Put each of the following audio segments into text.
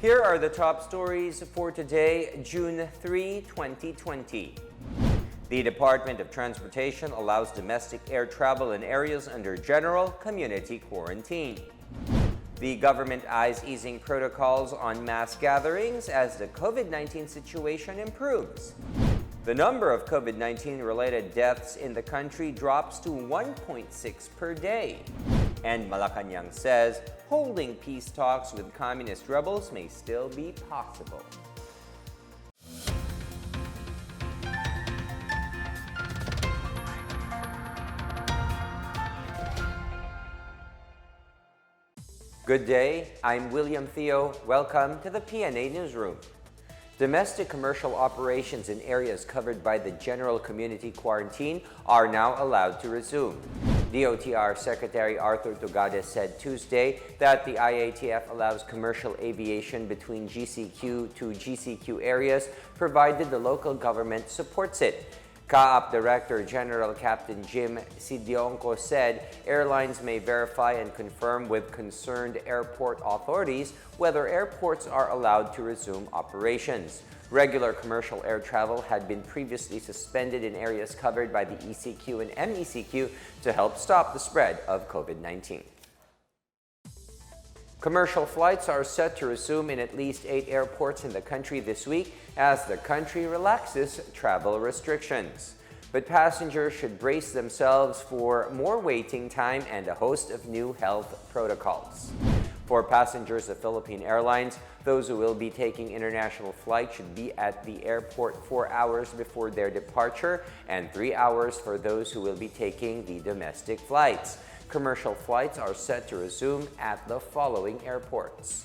Here are the top stories for today, June 3, 2020. The Department of Transportation allows domestic air travel in areas under general community quarantine. The government eyes easing protocols on mass gatherings as the COVID-19 situation improves. The number of COVID-19 related deaths in the country drops to 1.6 per day. And Malecon Yang says holding peace talks with communist rebels may still be possible. Good day, I'm William Theo. Welcome to the PNA Newsroom. Domestic commercial operations in areas covered by the General Community Quarantine are now allowed to resume. DOTR Secretary Arthur Tugade said Tuesday that the IATF allows commercial aviation between GCQ to GCQ areas provided the local government supports it. CAAP Director General Captain Jim Sidionco said airlines may verify and confirm with concerned airport authorities whether airports are allowed to resume operations. Regular commercial air travel had been previously suspended in areas covered by the ECQ and MECQ to help stop the spread of COVID-19. Commercial flights are set to resume in at least 8 airports in the country this week as the country relaxes travel restrictions. But passengers should brace themselves for more waiting time and a host of new health protocols. For passengers of Philippine Airlines, those who will be taking international flights should be at the airport 4 hours before their departure and 3 hours for those who will be taking the domestic flights. Commercial flights are set to resume at the following airports: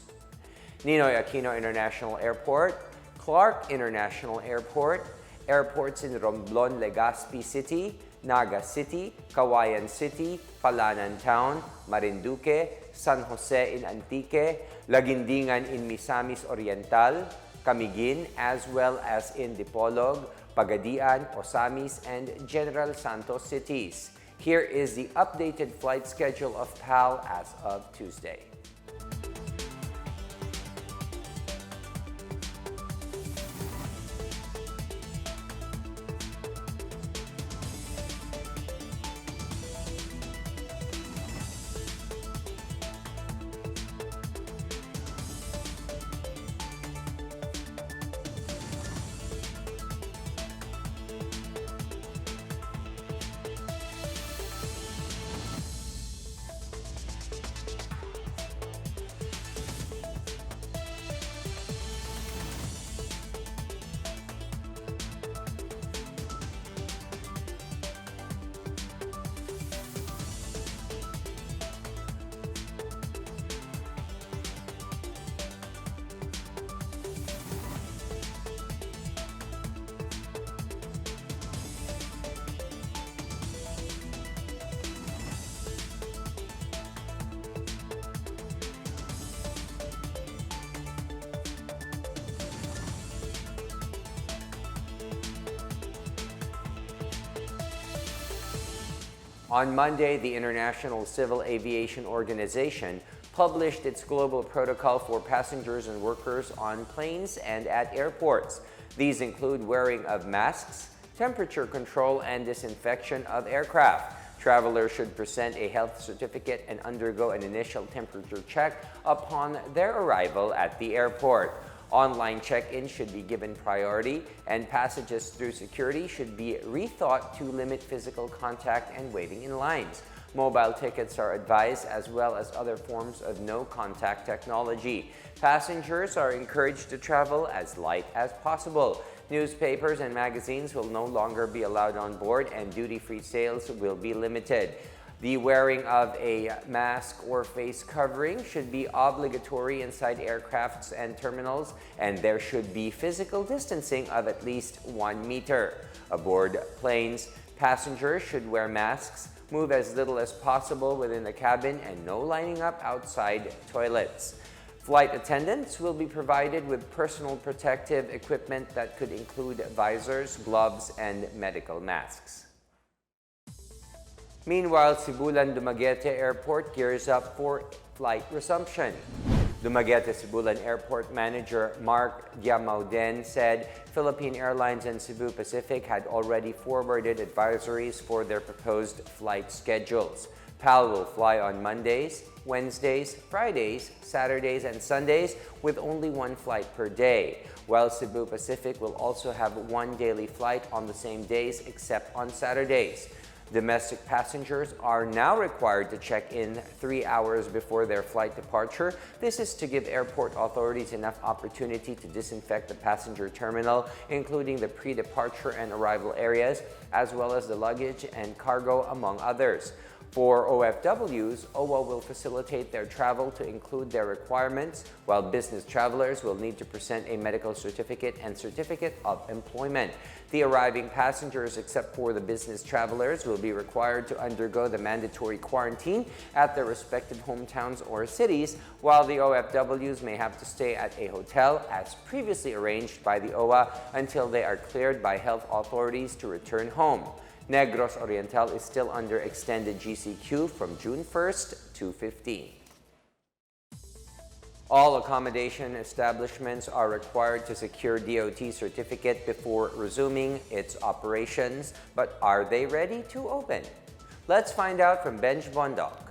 Ninoy Aquino International Airport, Clark International Airport, airports in Romblon, Legazpi City, Naga City, Cagayan City, Palanan Town, Marinduque, San Jose in Antique, Laguindingan in Misamis Oriental, Camiguin, as well as in Dipolog, Pagadian, Osamis, and General Santos cities. Here is the updated flight schedule of PAL as of Tuesday. On Monday, the International Civil Aviation Organization published its global protocol for passengers and workers on planes and at airports. These include wearing of masks, temperature control, and disinfection of aircraft. Travelers should present a health certificate and undergo an initial temperature check upon their arrival at the airport. Online check-in should be given priority, and passages through security should be rethought to limit physical contact and waiting in lines. Mobile tickets are advised, as well as other forms of no-contact technology. Passengers are encouraged to travel as light as possible. Newspapers and magazines will no longer be allowed on board, and duty-free sales will be limited. The wearing of a mask or face covering should be obligatory inside aircrafts and terminals, and there should be physical distancing of at least 1 meter. Aboard planes, passengers should wear masks, move as little as possible within the cabin, and no lining up outside toilets. Flight attendants will be provided with personal protective equipment that could include visors, gloves, and medical masks. Meanwhile, Tubulindumaguete Airport gears up for flight resumption. Dumaguete Airport Manager Mark Diamauden said Philippine Airlines and Cebu Pacific had already forwarded advisories for their proposed flight schedules. PAL will fly on Mondays, Wednesdays, Fridays, Saturdays, and Sundays with only one flight per day, while Cebu Pacific will also have one daily flight on the same days except on Saturdays. Domestic passengers are now required to check in 3 hours before their flight departure. This is to give airport authorities enough opportunity to disinfect the passenger terminal, including the pre-departure and arrival areas, as well as the luggage and cargo, among others. For OFWs, OWA will facilitate their travel to include their requirements, while business travelers will need to present a medical certificate and certificate of employment. The arriving passengers, except for the business travelers, will be required to undergo the mandatory quarantine at their respective hometowns or cities, while the OFWs may have to stay at a hotel as previously arranged by the OWA until they are cleared by health authorities to return home. Negros Oriental is still under extended GCQ from June 1st to 15. All accommodation establishments are required to secure DOT certificate before resuming its operations, but are they ready to open? Let's find out from Benj Bondoc.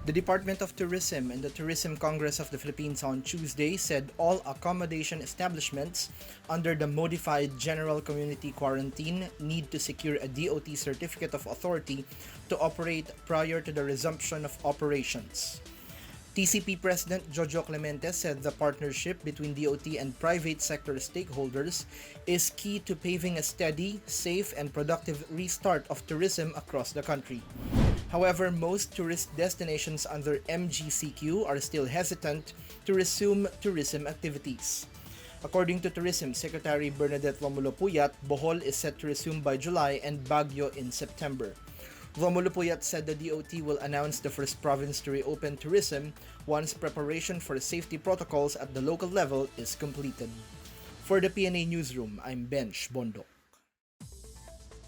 The Department of Tourism and the Tourism Congress of the Philippines on Tuesday said all accommodation establishments under the modified General Community Quarantine need to secure a DOT Certificate of Authority to operate prior to the resumption of operations. TCP President Jojo Clemente said the partnership between DOT and private sector stakeholders is key to paving a steady, safe, and productive restart of tourism across the country. However, most tourist destinations under MGCQ are still hesitant to resume tourism activities. According to Tourism Secretary Bernadette Romulo Puyat, Bohol is set to resume by July and Baguio in September. Romulo Puyat said the DOT will announce the first province to reopen tourism once preparation for safety protocols at the local level is completed. For the PNA Newsroom, I'm Benj Bondoc.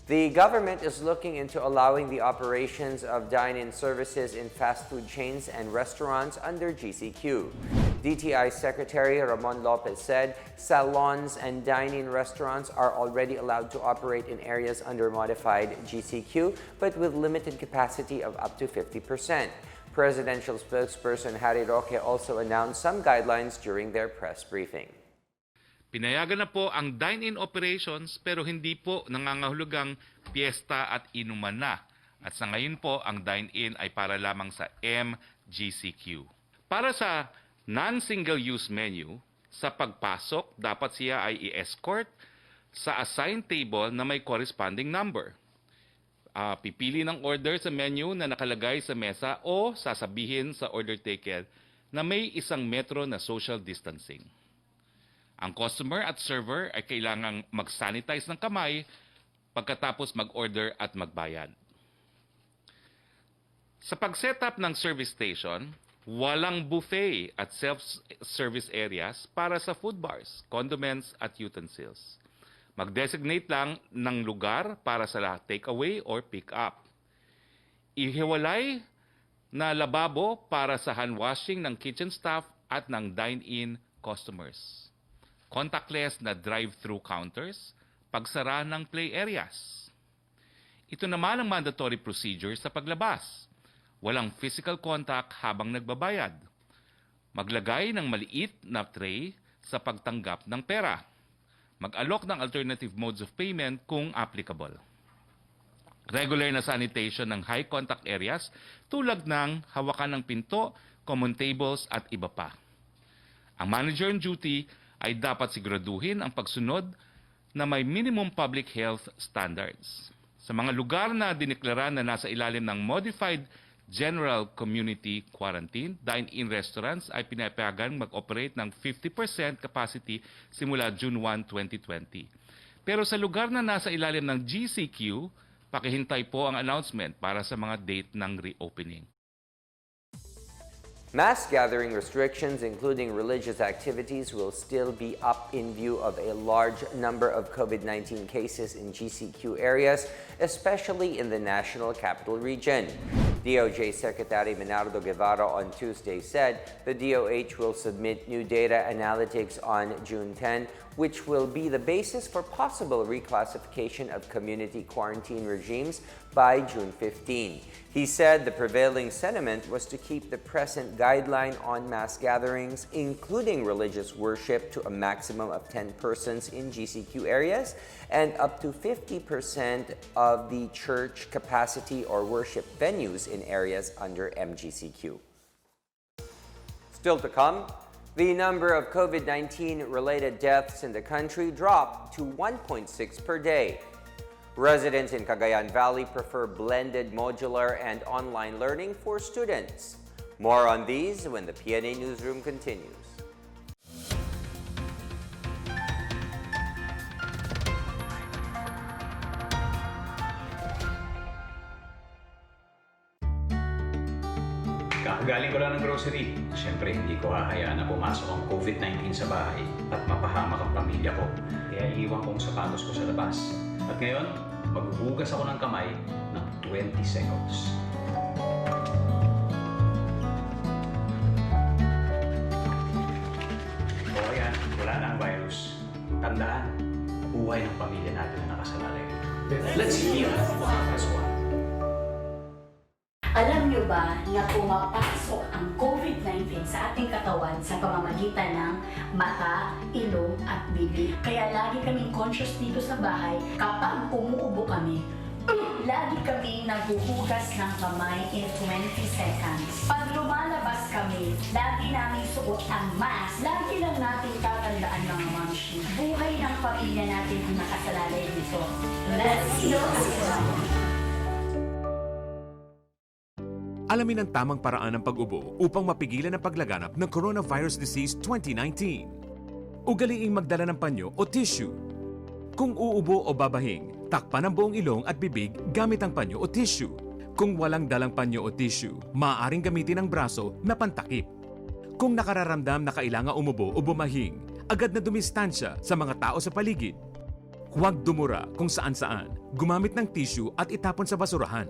The government is looking into allowing the operations of dine-in services in fast food chains and restaurants under GCQ. DTI Secretary Ramon Lopez said salons and dine-in restaurants are already allowed to operate in areas under modified GCQ, but with limited capacity of up to 50%. Presidential spokesperson Harry Roque also announced some guidelines during their press briefing. Pinayagan na po ang dine-in operations pero hindi po nangangahulugang piyesta at inuman na. At sa ngayon po, ang dine-in ay para lamang sa MGCQ. Para sa non-single-use menu, sa pagpasok, dapat siya ay i-escort sa assigned table na may corresponding number. Pipili ng order sa menu na nakalagay sa mesa o sasabihin sa order taker na may 1 metro na social distancing. Ang customer at server ay kailangang mag-sanitize ng kamay pagkatapos mag-order at magbayad. Sa pag-setup ng service station, walang buffet at self-service areas para sa food bars, condiments at utensils. Mag-designate lang ng lugar para sa take-away or pick-up. Ihiwalay na lababo para sa hand-washing ng kitchen staff at ng dine-in customers. Contactless na drive-thru counters, pagsara ng play areas. Ito naman ang mandatory procedure sa paglabas. Walang physical contact habang nagbabayad. Maglagay ng maliit na tray sa pagtanggap ng pera. Mag-alok ng alternative modes of payment kung applicable. Regular na sanitation ng high contact areas tulad ng hawakan ng pinto, common tables at iba pa. Ang manager on duty ay dapat siguraduhin ang pagsunod na may minimum public health standards. Sa mga lugar na dineklara na nasa ilalim ng modified General Community Quarantine, dine-in restaurants ay pinapayagan mag-operate ng 50% capacity simula June 1, 2020. Pero sa lugar na nasa ilalim ng GCQ, pakihintay po ang announcement para sa mga date ng reopening. Mass gathering restrictions, including religious activities, will still be up in view of a large number of COVID-19 cases in GCQ areas, especially in the National Capital Region. DOJ Secretary Menardo Guevara on Tuesday said the DOH will submit new data analytics on June 10, which will be the basis for possible reclassification of community quarantine regimes by June 15. He said the prevailing sentiment was to keep the present guideline on mass gatherings, including religious worship, to a maximum of 10 persons in GCQ areas and up to 50% of the church capacity or worship venues in areas under MGCQ. Still to come, the number of COVID-19 related deaths in the country dropped to 1.6 per day. Residents in Cagayan Valley prefer blended modular and online learning for students. More on these when the PNA Newsroom continues. Kakagaling ko lang ng grocery. Siyempre, hindi ko hahayaan na pumasok ang COVID-19 sa bahay at mapahamak ang pamilya ko. Kaya iiwan ko ang sapatos ko sa labas. At ngayon, maghuhugas ako ng kamay ng 20 seconds. O ayan, wala na ang virus. Tandaan, buhay ng pamilya natin na nakasalalay. Let's heal as one. Alam niyo ba na pumapasok ang COVID-19 sa ating katawan sa pamamagitan ng mata, ilong at bibig? Kaya lagi kaming conscious dito sa bahay kapag umuubo kami. Lagi kami naghuhugas ng kamay in 20 seconds. Pag lumalabas kami, lagi namin suot ang mask. Lagi lang natin tatandaan mga mamshi. Buhay ng pamilya natin ang nakasalalay dito. Let's heal as one. Alamin ang tamang paraan ng pag-ubo upang mapigilan ang paglaganap ng Coronavirus Disease 2019. Ugaliing magdala ng panyo o tissue. Kung uubo o babahing, takpan ang buong ilong at bibig gamit ang panyo o tissue. Kung walang dalang panyo o tissue, maaaring gamitin ang braso na pantakip. Kung nakararamdam na kailangan umubo o bumahing, agad na dumistansya sa mga tao sa paligid. Huwag dumura kung saan-saan, gumamit ng tissue at itapon sa basurahan.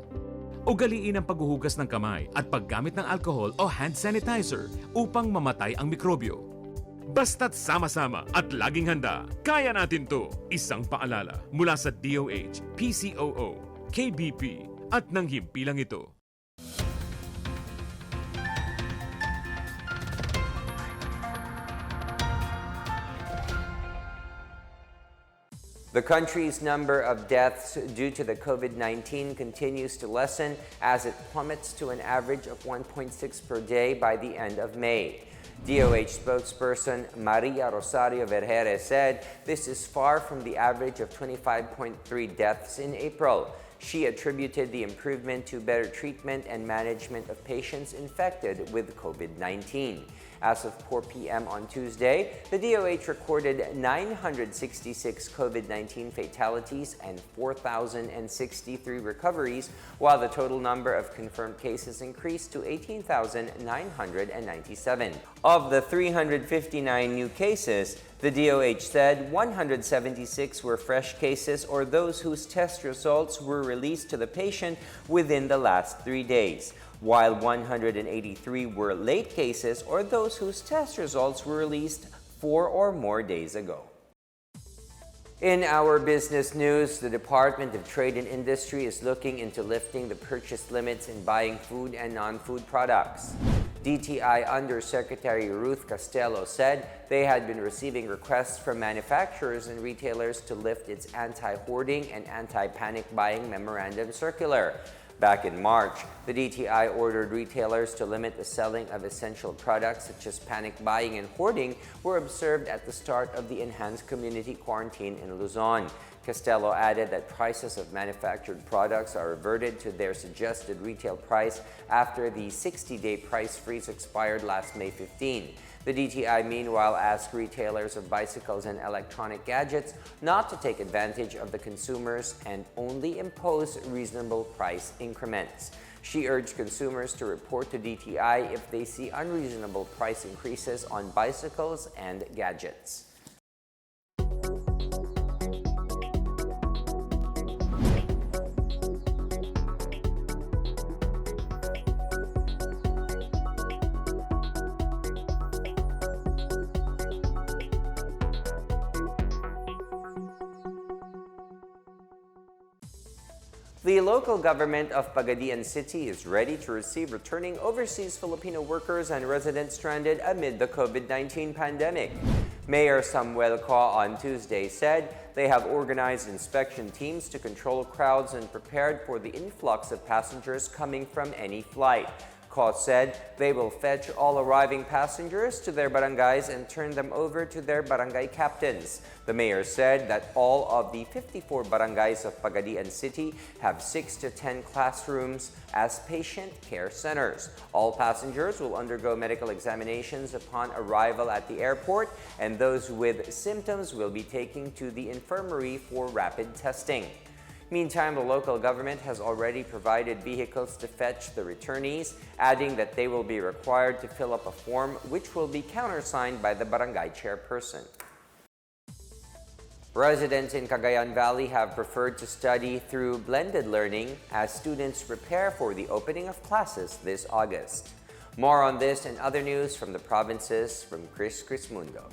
Ugaliin ang paghuhugas ng kamay at paggamit ng alcohol o hand sanitizer upang mamatay ang mikrobyo. Basta't sama-sama at laging handa, kaya natin to! Isang paalala mula sa DOH, PCOO, KBP at ng himpilang ito. The country's number of deaths due to the COVID-19 continues to lessen as it plummets to an average of 1.6 per day by the end of May. DOH spokesperson Maria Rosario Vergere said this is far from the average of 25.3 deaths in April. She attributed the improvement to better treatment and management of patients infected with COVID-19. As of 4 p.m. on Tuesday, the DOH recorded 966 COVID-19 fatalities and 4,063 recoveries, while the total number of confirmed cases increased to 18,997. Of the 359 new cases, the DOH said 176 were fresh cases or those whose test results were released to the patient within the last 3 days, while 183 were late cases or those whose test results were released 4 or more days ago. In our business news, the Department of Trade and Industry is looking into lifting the purchase limits in buying food and non-food products. DTI Undersecretary Ruth Castello said they had been receiving requests from manufacturers and retailers to lift its anti-hoarding and anti-panic buying memorandum circular. Back in March, the DTI ordered retailers to limit the selling of essential products such as panic buying and hoarding were observed at the start of the enhanced community quarantine in Luzon. Castello added that prices of manufactured products are reverted to their suggested retail price after the 60-day price freeze expired last May 15. The DTI meanwhile asked retailers of bicycles and electronic gadgets not to take advantage of the consumers and only impose reasonable price increments. She urged consumers to report to DTI if they see unreasonable price increases on bicycles and gadgets. The local government of Pagadian City is ready to receive returning overseas Filipino workers and residents stranded amid the COVID-19 pandemic. Mayor Samuel Ko on Tuesday said they have organized inspection teams to control crowds and prepared for the influx of passengers coming from any flight. Ko said they will fetch all arriving passengers to their barangays and turn them over to their barangay captains. The mayor said that all of the 54 barangays of Pagadian City have 6 to 10 classrooms as patient care centers. All passengers will undergo medical examinations upon arrival at the airport, and those with symptoms will be taken to the infirmary for rapid testing. Meantime, the local government has already provided vehicles to fetch the returnees, adding that they will be required to fill up a form which will be countersigned by the barangay chairperson. Residents in Cagayan Valley have preferred to study through blended learning as students prepare for the opening of classes this August. More on this and other news from the provinces from Chris Mundo.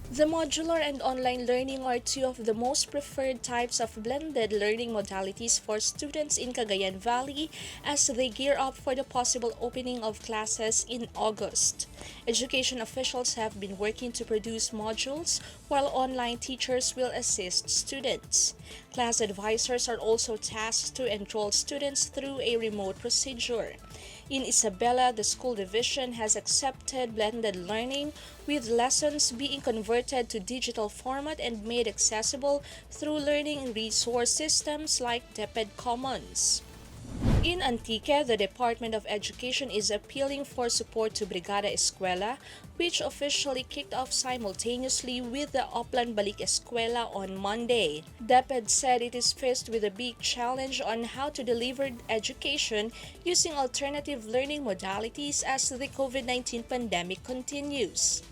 The modular and online learning are two of the most preferred types of blended learning modalities for students in Cagayan Valley as they gear up for the possible opening of classes in August. Education officials have been working to produce modules while online teachers will assist students. Class advisors are also tasked to enroll students through a remote procedure. In Isabela, the school division has accepted blended learning with lessons being converted to digital format and made accessible through learning resource systems like DepEd Commons. In Antique, the Department of Education is appealing for support to Brigada Eskwela, which officially kicked off simultaneously with the Oplan Balik Eskwela on Monday. DepEd said it is faced with a big challenge on how to deliver education using alternative learning modalities as the COVID-19 pandemic continues.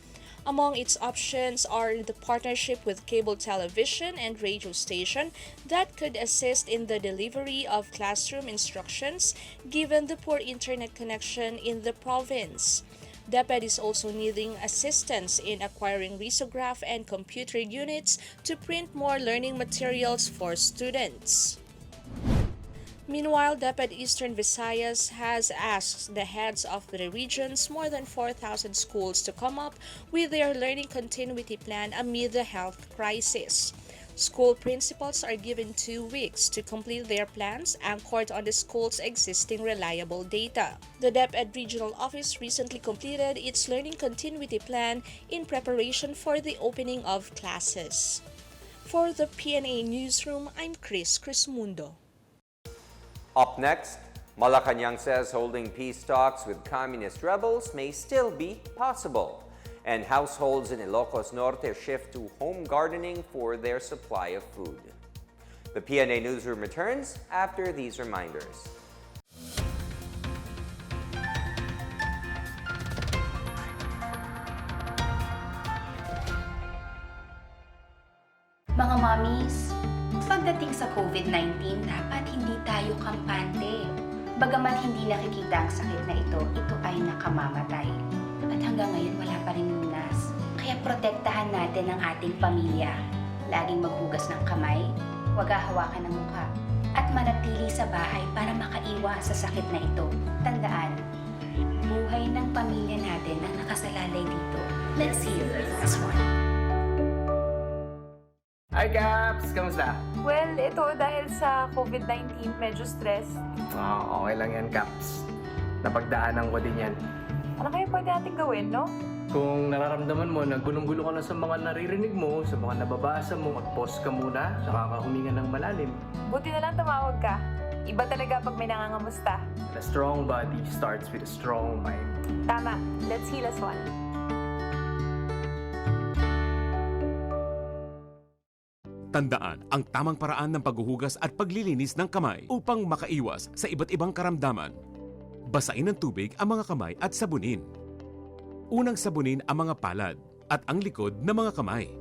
Among its options are the partnership with cable television and radio station that could assist in the delivery of classroom instructions given the poor internet connection in the province. DepEd is also needing assistance in acquiring risograph and computer units to print more learning materials for students. Meanwhile, DepEd Eastern Visayas has asked the heads of the region's more than 4,000 schools to come up with their learning continuity plan amid the health crisis. School principals are given 2 weeks to complete their plans anchored on the school's existing reliable data. The DepEd Regional Office recently completed its learning continuity plan in preparation for the opening of classes. For the PNA Newsroom, I'm Chris Mundo. Up next, Malecon Yang says holding peace talks with communist rebels may still be possible. And households in Ilocos Norte shift to home gardening for their supply of food. The PNA Newsroom returns after these reminders. Mga mommies, pagdating sa COVID-19, dapat hindi tayo kampante. Bagamat hindi nakikita ang sakit na ito ay nakamamatay. At hanggang ngayon wala pa rin lunas. Kaya protektahan natin ang ating pamilya. Laging maghugas ng kamay, huwag hahawakan ng mukha, at manatili sa bahay para makaiwas sa sakit na ito. Tandaan, buhay ng pamilya natin ang nakasalalay dito. Let's hear this one. Hi Caps! Kamusta? Well, ito dahil sa COVID-19, medyo stress. Okay lang yan, Caps. Napagdaanan ko din yan. Ano kaya pwede natin gawin, no? Kung nararamdaman mo na gulong-gulo ka na sa mga naririnig mo, sa mga nababasa mo, mag-pause ka muna, saka ka huminga ng malalim. Buti na lang tumawag ka. Iba talaga pag may nangangamusta. A strong body starts with a strong mind. Tama. Let's heal as one. Tandaan ang tamang paraan ng paghuhugas at paglilinis ng kamay upang makaiwas sa iba't ibang karamdaman. Basain ng tubig ang mga kamay at sabunin. Unang sabunin ang mga palad at ang likod ng mga kamay.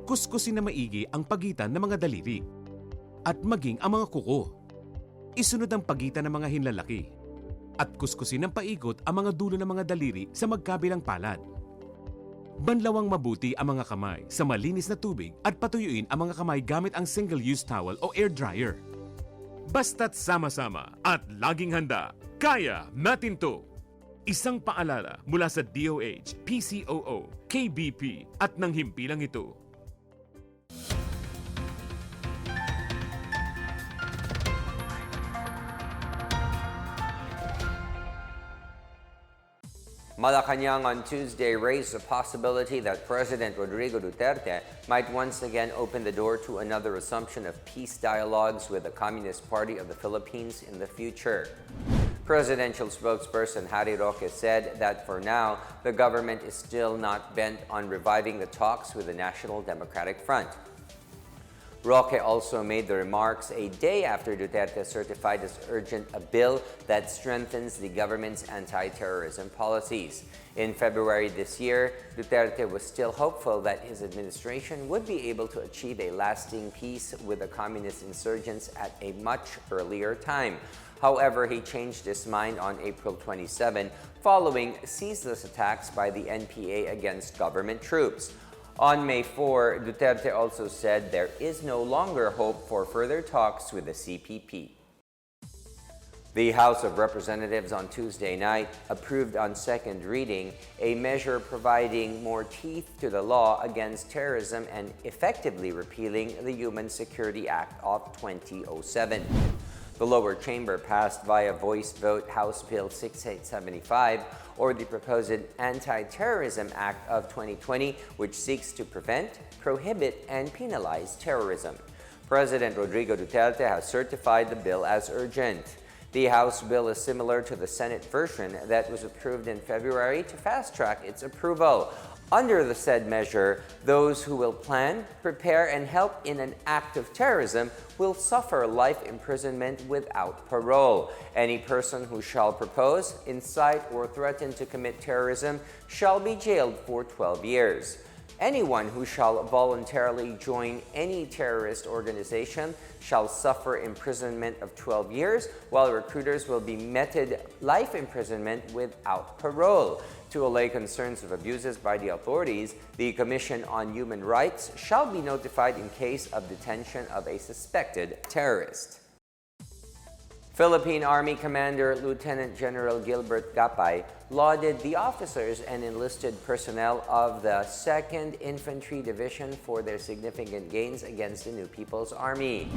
Kuskusin na maigi ang pagitan ng mga daliri at maging ang mga kuko. Isunod ang pagitan ng mga hinlalaki at kuskusin ng paikot ang mga dulo ng mga daliri sa magkabilang palad. Banlawang mabuti ang mga kamay sa malinis na tubig at patuyuin ang mga kamay gamit ang single-use towel o air dryer. Basta't sama-sama at laging handa, kaya natin to! Isang paalala mula sa DOH, PCOO, KBP at ng himpilang ito. Malecon Yang on Tuesday raised the possibility that President Rodrigo Duterte might once again open the door to another resumption of peace dialogues with the Communist Party of the Philippines in the future. Presidential spokesperson Harry Roque said that for now, the government is still not bent on reviving the talks with the National Democratic Front. Roque also made the remarks a day after Duterte certified as urgent a bill that strengthens the government's anti-terrorism policies. In February this year, Duterte was still hopeful that his administration would be able to achieve a lasting peace with the communist insurgents at a much earlier time. However, he changed his mind on April 27 following ceaseless attacks by the NPA against government troops. On May 4, Duterte also said there is no longer hope for further talks with the CPP. The House of Representatives on Tuesday night approved on second reading a measure providing more teeth to the law against terrorism and effectively repealing the Human Security Act of 2007. The lower chamber passed via voice vote House Bill 6875, or the proposed Anti-Terrorism Act of 2020, which seeks to prevent, prohibit, and penalize terrorism. President Rodrigo Duterte has certified the bill as urgent. The House bill is similar to the Senate version that was approved in February to fast-track its approval. Under the said measure, those who will plan, prepare, and help in an act of terrorism will suffer life imprisonment without parole. Any person who shall propose, incite, or threaten to commit terrorism shall be jailed for 12 years. Anyone who shall voluntarily join any terrorist organization shall suffer imprisonment of 12 years, while recruiters will be meted life imprisonment without parole. To allay concerns of abuses by the authorities, the Commission on Human Rights shall be notified in case of detention of a suspected terrorist. Philippine Army Commander Lieutenant General Gilbert de Pie lauded the officers and enlisted personnel of the 2nd Infantry Division for their significant gains against the New People's Army.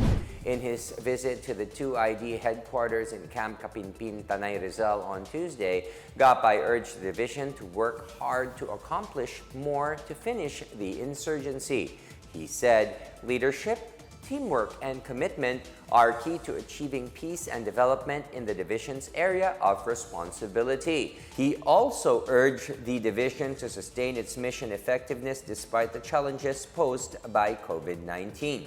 In his visit to the 2ID headquarters in Camp Kapinpin, Tanay Rizal on Tuesday, de Pie urged the division to work hard to accomplish more to finish the insurgency. He said, leadership, teamwork, and commitment are key to achieving peace and development in the division's area of responsibility. He also urged the division to sustain its mission effectiveness despite the challenges posed by COVID-19.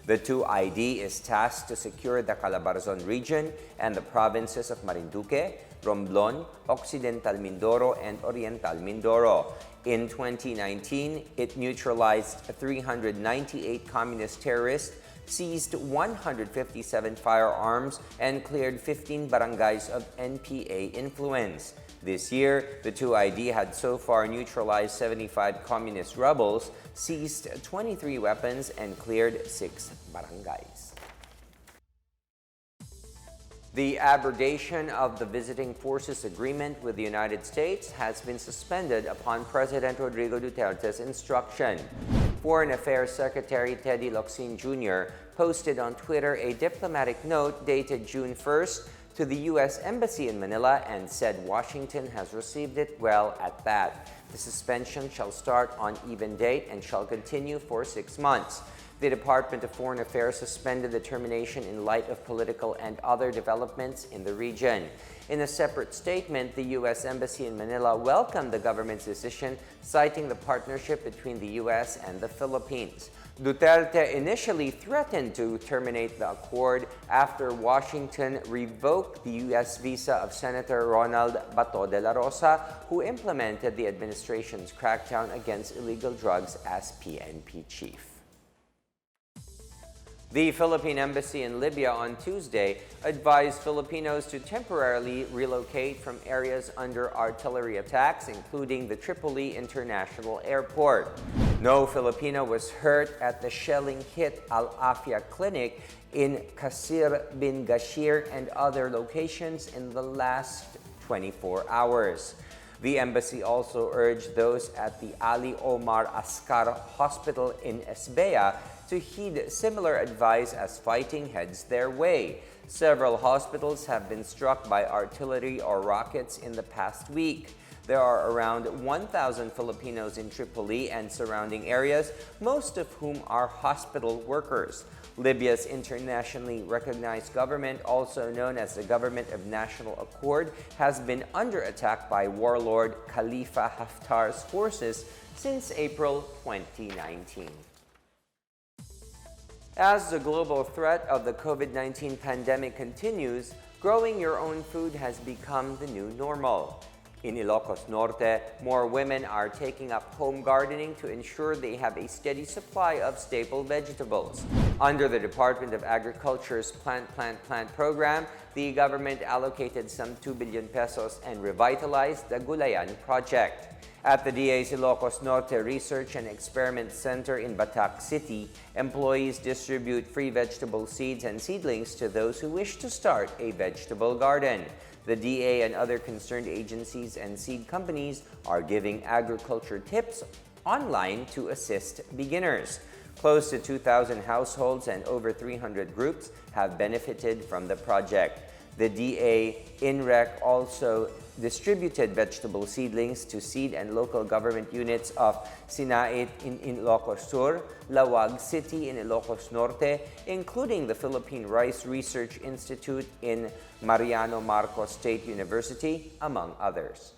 The 2ID is tasked to secure the Calabarzon region and the provinces of Marinduque, Romblon, Occidental Mindoro, and Oriental Mindoro. In 2019, it neutralized 398 communist terrorists, seized 157 firearms, and cleared 15 barangays of NPA influence. This year, the 2ID had so far neutralized 75 communist rebels, seized 23 weapons, and cleared 6 barangays. The abrogation of the Visiting Forces Agreement with the United States has been suspended upon President Rodrigo Duterte's instruction. Foreign Affairs Secretary Teddy Locsin Jr. posted on Twitter a diplomatic note dated June 1st to the U.S. Embassy in Manila and said Washington has received it well at that. The suspension shall start on even date and shall continue for 6 months. The Department of Foreign Affairs suspended the termination in light of political and other developments in the region. In a separate statement, the U.S. Embassy in Manila welcomed the government's decision, citing the partnership between the U.S. and the Philippines. Duterte initially threatened to terminate the accord after Washington revoked the U.S. visa of Senator Ronald Bato de la Rosa, who implemented the administration's crackdown against illegal drugs as PNP chief. The Philippine Embassy in Libya on Tuesday advised Filipinos to temporarily relocate from areas under artillery attacks, including the Tripoli International Airport. No Filipino was hurt at the shelling-hit Al-Afia Clinic in Kasir bin Gashir and other locations in the last 24 hours. The embassy also urged those at the Ali Omar Askar Hospital in Esbeya to heed similar advice as fighting heads their way. Several hospitals have been struck by artillery or rockets in the past week. There are around 1,000 Filipinos in Tripoli and surrounding areas, most of whom are hospital workers. Libya's internationally recognized government, also known as the Government of National Accord, has been under attack by warlord Khalifa Haftar's forces since April 2019. As the global threat of the COVID-19 pandemic continues, growing your own food has become the new normal. In Ilocos Norte, more women are taking up home gardening to ensure they have a steady supply of staple vegetables. Under the Department of Agriculture's Plant program, the government allocated some 2 billion pesos and revitalized the Gulayan project. At the DA's Ilocos Norte Research and Experiment Center in Batac City, employees distribute free vegetable seeds and seedlings to those who wish to start a vegetable garden. The DA and other concerned agencies and seed companies are giving agriculture tips online to assist beginners. Close to 2,000 households and over 300 groups have benefited from the project. The DA INREC also distributed vegetable seedlings to seed and local government units of Sinait in Ilocos Sur, Lawag City in Ilocos Norte, including the Philippine Rice Research Institute in Mariano Marcos State University, among others.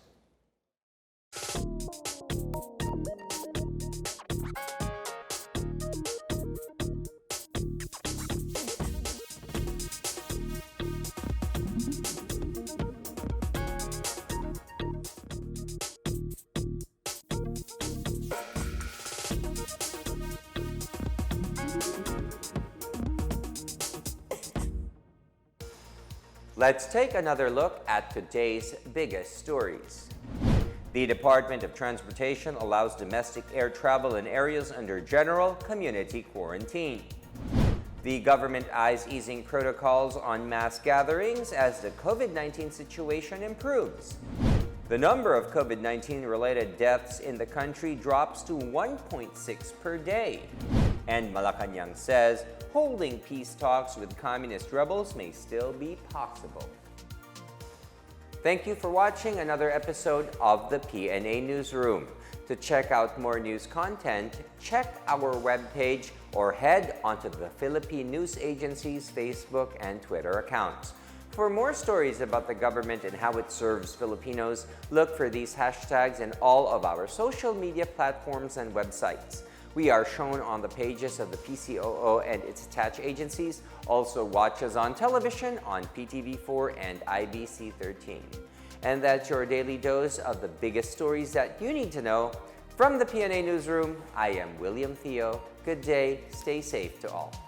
Let's take another look at today's biggest stories. The Department of Transportation allows domestic air travel in areas under general community quarantine. The government eyes easing protocols on mass gatherings as the COVID-19 situation improves. The number of COVID-19 related deaths in the country drops to 1.6 per day. And Malecon Yang says holding peace talks with communist rebels may still be possible. Thank you for watching another episode of the PNA Newsroom. To check out more news content, check our webpage or head onto the Philippine News Agency's Facebook and Twitter accounts. For more stories about the government and how it serves Filipinos, look for these hashtags in all of our social media platforms and websites. We are shown on the pages of the PCOO and its attached agencies. Also watch us on television on PTV4 and IBC 13. And that's your daily dose of the biggest stories that you need to know. From the PNA Newsroom, I am William Theo. Good day, stay safe to all.